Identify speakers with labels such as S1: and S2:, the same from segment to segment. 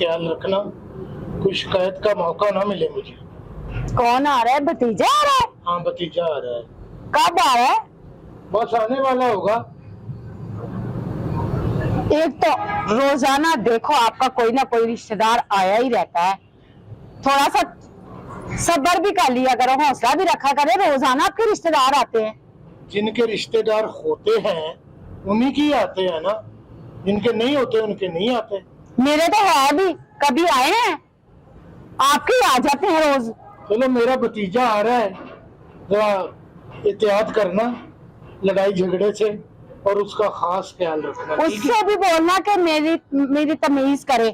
S1: ख्याल रखना, कोई शिकायत का मौका ना मिले मुझे।
S2: कौन आ रहा है? भतीजा आ रहा है?
S1: हाँ, भतीजा आ रहा है।
S2: कब आ रहा है?
S1: बस आने वाला होगा।
S2: एक तो रोजाना देखो आपका कोई ना कोई रिश्तेदार आया ही रहता है, थोड़ा सा सब्र भी कर लिया करो, हौसला भी रखा करे। रोजाना आपके रिश्तेदार आते हैं।
S1: जिनके रिश्तेदार होते हैं उन्हीं की आते हैं ना, जिनके नहीं होते उनके नहीं आते।
S2: मेरे तो है भी, कभी आए हैं? आपके ही आ जाते हैं रोज।
S1: चलो, मेरा भतीजा आ रहा है, जरा एहतियात करना लड़ाई झगड़े से और उसका खास ख्याल रखना।
S2: उससे भी बोलना कि मेरी तमीज करे।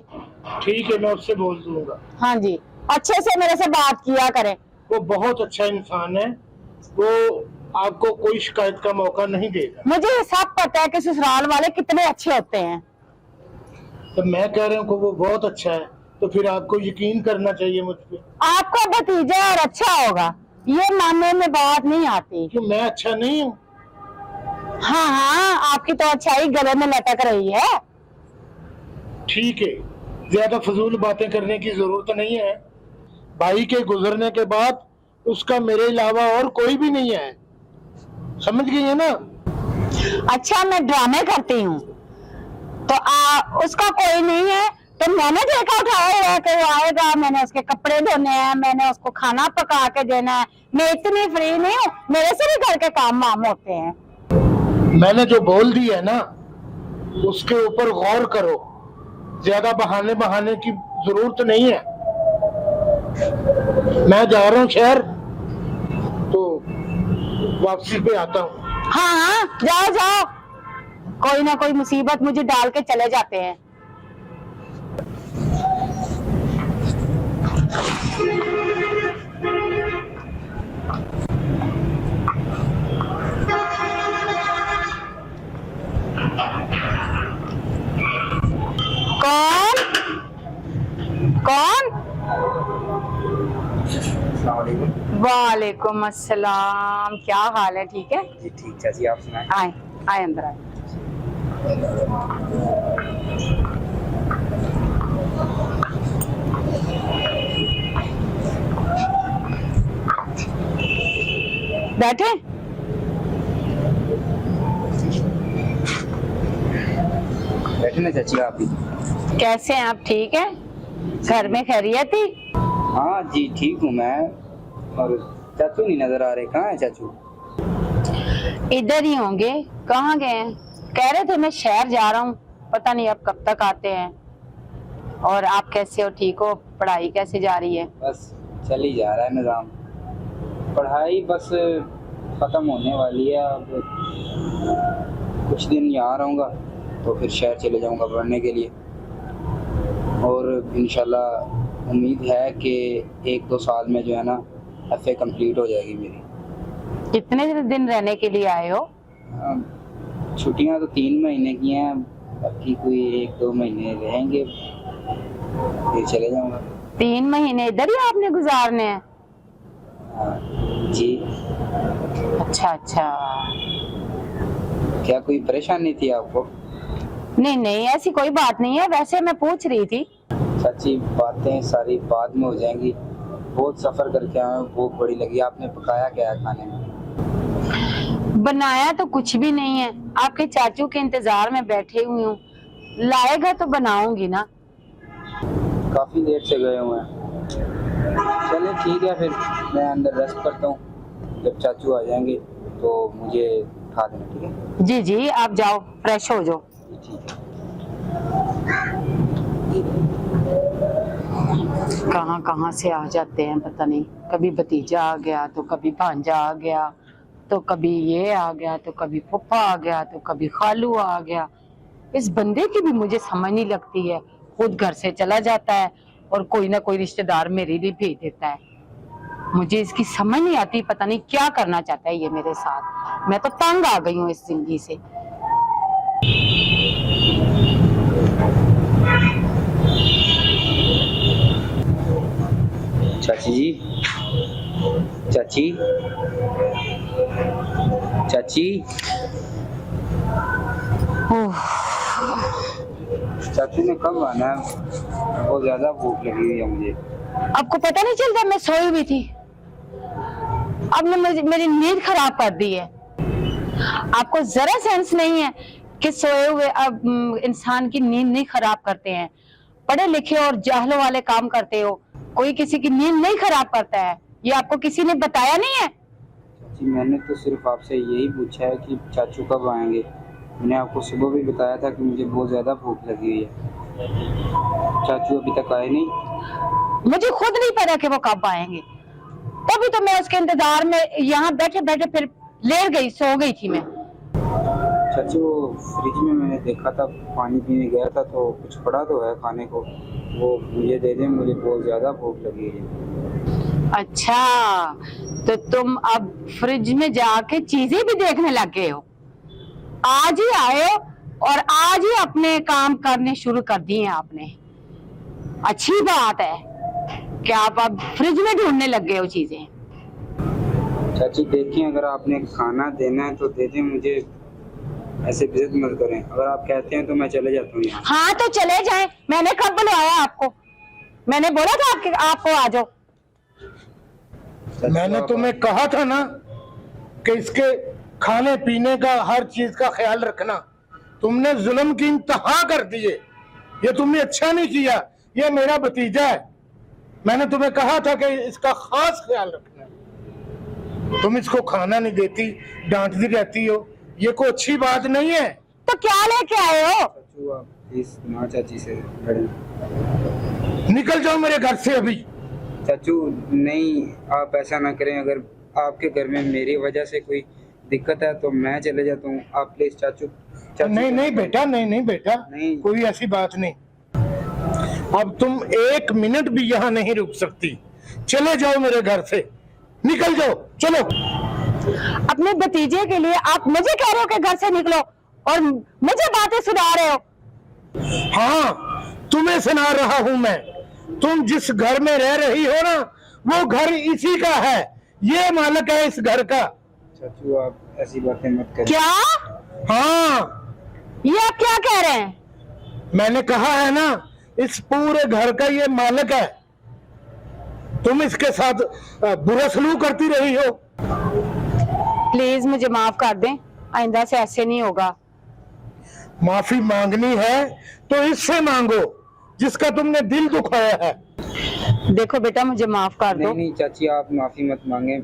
S1: ठीक है, मैं उससे बोल दूंगा।
S2: हाँ जी, अच्छे से मेरे से बात किया करे।
S1: वो बहुत अच्छा इंसान है, वो आपको कोई शिकायत का मौका नहीं देगा।
S2: मुझे सब पता है कि ससुराल वाले कितने अच्छे होते हैं।
S1: तो मैं कह रहा हूँ कि वो बहुत अच्छा है, तो फिर आपको यकीन करना चाहिए मुझ पे।
S2: आपका भतीजा और अच्छा होगा, ये मानने में बात नहीं आती।
S1: क्यों, मैं अच्छा नहीं हूँ?
S2: हाँ हाँ, आपकी तो अच्छाई गले में लटक रही है।
S1: ठीक है, ज्यादा फजूल बातें करने की जरूरत नहीं है। भाई के गुजरने के बाद उसका मेरे अलावा और कोई भी नहीं है, समझ गई है ना?
S2: अच्छा, मैं ड्रामे करती हूँ तो उसका कोई नहीं है तो मैंने देखा उठाया हुआ है कि वो आएगा, मैंने उसके कपड़े धोने हैं, मैंने उसको खाना पका के देना है। मैं इतनी फ्री नहीं हूँ, मेरे से भी घर के काम वाम होते हैं।
S1: मैंने जो बोल दी है ना, उसके ऊपर गौर करो। ज्यादा बहाने की जरूरत नहीं है। मैं जा रहा हूँ शहर, तो वापसी पे आता हूँ।
S2: हाँ हाँ, जाओ जाओ, कोई ना कोई मुसीबत मुझे डाल के चले जाते हैं। कौन कौन? वालेकुम अस्सलाम, क्या हाल है? ठीक है
S3: जी, ठीक चाची, आप सुनाएं।
S2: आए आए, अंदर आए। बैठे।
S3: बैठे ना चाची, आप भी।
S2: कैसे हैं आप? ठीक है? घर में खैरियत थी?
S3: हाँ जी, ठीक हूँ मैं। और चाचू नहीं नजर आ रहे, कहाँ है चाचू?
S2: इधर ही होंगे। कहाँ गए हैं? कह रहे थे मैं शहर जा रहा हूँ, पता नहीं अब कब तक आते हैं। और आप कैसे हो? ठीक हो? पढ़ाई कैसे जा रही है?
S3: बस चल ही जा रहा है निज़ाम। पढ़ाई बस ख़त्म होने वाली है। अब कुछ दिन यहाँ रहूँगा तो फिर शहर चले जाऊँगा पढ़ने के लिए। और इंशाल्लाह उम्मीद है कि 1-2 साल में जो है ना FA कंप्लीट हो जाएगी मेरी।
S2: कितने दिन रहने के लिए आए हो?
S3: छुट्टियां तो 3 महीने की हैं, बाकी कोई 1-2 महीने रहेंगे, फिर चले जाऊंगा।
S2: 3 महीने इधर ही आपने गुजारने हैं?
S3: जी।
S2: अच्छा अच्छा।
S3: क्या कोई परेशानी थी आपको?
S2: नहीं नहीं, ऐसी कोई बात नहीं है, वैसे मैं पूछ रही थी।
S3: सच्ची बातें सारी बाद में हो जाएंगी। बहुत सफर करके आए, भूख बड़ी लगी। आपने पकाया क्या है खाने में?
S2: बनाया तो कुछ भी नहीं है, आपके चाचू के इंतजार में बैठे हुई हूँ। लाएगा तो बनाऊंगी ना।
S3: काफी देर से गए हुए हैं। चलिए ठीक है, फिर मैं अंदर रेस्ट करता हूँ। जब चाचू आ जाएंगे तो मुझे उठा देना, ठीक है?
S2: जी जी, आप जाओ, फ्रेश हो जाओ।
S3: ठीक है।
S2: कहाँ कहाँ से आ जाते हैं पता नहीं। कभी भतीजा आ गया तो कभी भांजा आ गया, तो कभी ये आ गया, तो कभी फूफा आ गया, तो कभी खालू आ गया। इस बंदे की भी मुझे समझ नहीं लगती है। खुद घर से चला जाता है और कोई ना कोई रिश्तेदार मेरे लिए भेज देता है। मुझे इसकी समझ नहीं आती, पता नहीं क्या करना चाहता है ये मेरे साथ। मैं तो तंग आ गई हूँ इस जिंदगी से।
S3: चाची जी, चाची, चाची। चाचू ने कब आना है? बहुत ज्यादा भूख लगी हुई है मुझे।
S2: आपको पता नहीं चलता मैं सोई हुई थी? आपने मेरी नींद खराब कर दी है। आपको जरा सेंस नहीं है कि सोए हुए अब इंसान की नींद नहीं खराब करते हैं। पढ़े लिखे और जाहलों वाले काम करते हो, कोई किसी की नींद नहीं खराब करता है। ये आपको किसी ने बताया नहीं है?
S3: चाची मैंने तो सिर्फ आपसे यही पूछा है कि चाचू कब आएंगे। मैंने आपको सुबह भी बताया था कि मुझे बहुत ज्यादा भूख लगी हुई है। चाचू अभी तक आए नहीं।
S2: मुझे खुद नहीं पता कि वो कब आएंगे, तभी तो मैं उसके इंतजार में यहाँ बैठे बैठे फिर लेट गई, सो गई थी मैं।
S3: चाचू वो फ्रिज में मैंने देखा था, पानी पीने गया था तो कुछ पड़ा तो है खाने को, वो मुझे दे दें, मुझे बहुत ज्यादा भूख लगी है।
S2: अच्छा, तो तुम अब फ्रिज में जाके चीजें भी देखने लग गए हो? आज ही आए हो और आज ही अपने काम करने शुरू कर दिए हैं आपने। अच्छी बात है कि आप अब फ्रिज में ढूंढने लग गए हो चीजें।
S3: चाची देखिए, अगर आपने खाना देना है तो दे दें, मुझे ऐसे जिद मत करें। अगर आप कहते हैं तो मैं चले जाता हूँ यहाँ।
S2: हाँ तो चले जाएं। मैंने कब बुलवाया आपको? मैंने बोला था आपको आ जाओ।
S1: मैंने तुम्हें कहा था ना कि इसके खाने पीने का हर चीज का ख्याल रखना। तुमने जुल्म की इंतहा कर दिए, ये तुमने अच्छा नहीं किया। ये मेरा भतीजा है, मैंने तुम्हें कहा था कि इसका खास ख्याल रखना। तुम इसको खाना नहीं देती, डांटती रहती हो, ये कोई अच्छी बात नहीं है।
S2: तो क्या लेके आए हो?
S3: चाचू आप प्लीज ना चाची से लड़ें।
S1: निकल जाओ मेरे घर से अभी।
S3: चाचू नहीं, आप ऐसा ना करें। अगर आपके घर में मेरी वजह से कोई दिक्कत है तो मैं चले जाता हूँ। आप प्लीज चाचू।
S1: नहीं नहीं बेटा, नहीं बेटा,
S3: नहीं।
S1: कोई ऐसी बात नहीं। अब तुम एक मिनट भी यहाँ नहीं रुक सकती। चले जाओ मेरे घर से, निकल जाओ, चलो।
S2: अपने भतीजे के लिए आप मुझे कह रहे हो कि घर से निकलो और मुझे बातें सुना रहे हो?
S1: हाँ, तुम्हें सुना रहा हूँ मैं। तुम जिस घर में रह रही हो ना, वो घर इसी का है, ये मालिक है इस घर का।
S3: चाचू आप ऐसी बातें मत करें।
S2: क्या?
S1: हाँ,
S2: ये आप क्या कह रहे हैं?
S1: मैंने कहा है ना, इस पूरे घर का ये मालिक है। तुम इसके साथ बुरा सलूक करती रही हो।
S2: प्लीज मुझे माफ कर दें, आइंदा से ऐसे नहीं होगा।
S1: माफी मांगनी है तो इससे मांगो जिसका तुमने दिल दुखाया है।
S2: देखो बेटा, मुझे माफ कर दो।
S3: नहीं चाची, आप माफी मत मांगे।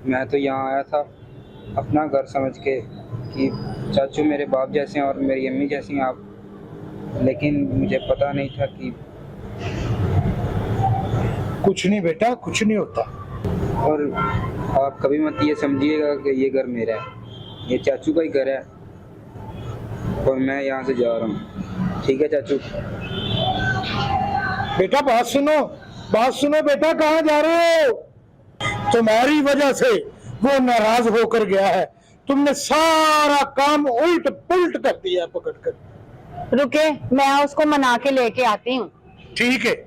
S3: मैं तो यहाँ आया था अपना घर समझ के कि चाचू मेरे बाप जैसे हैं और मेरी अम्मी जैसी हैं आप, लेकिन मुझे पता नहीं था कि।
S1: कुछ नहीं बेटा, कुछ नहीं होता।
S3: और आप कभी मत ये समझिएगा कि ये घर मेरा है, ये चाचू का ही घर है और मैं यहाँ से जा रहा हूँ। ठीक है चाचू?
S1: बेटा बात सुनो, बात सुनो बेटा, कहाँ जा रहे हो? तुम्हारी वजह से वो नाराज होकर गया है। तुमने सारा काम उल्ट पुल्ट कर दिया पकड़ कर।
S2: रुके, मैं उसको मना के लेके आती हूँ।
S1: ठीक है।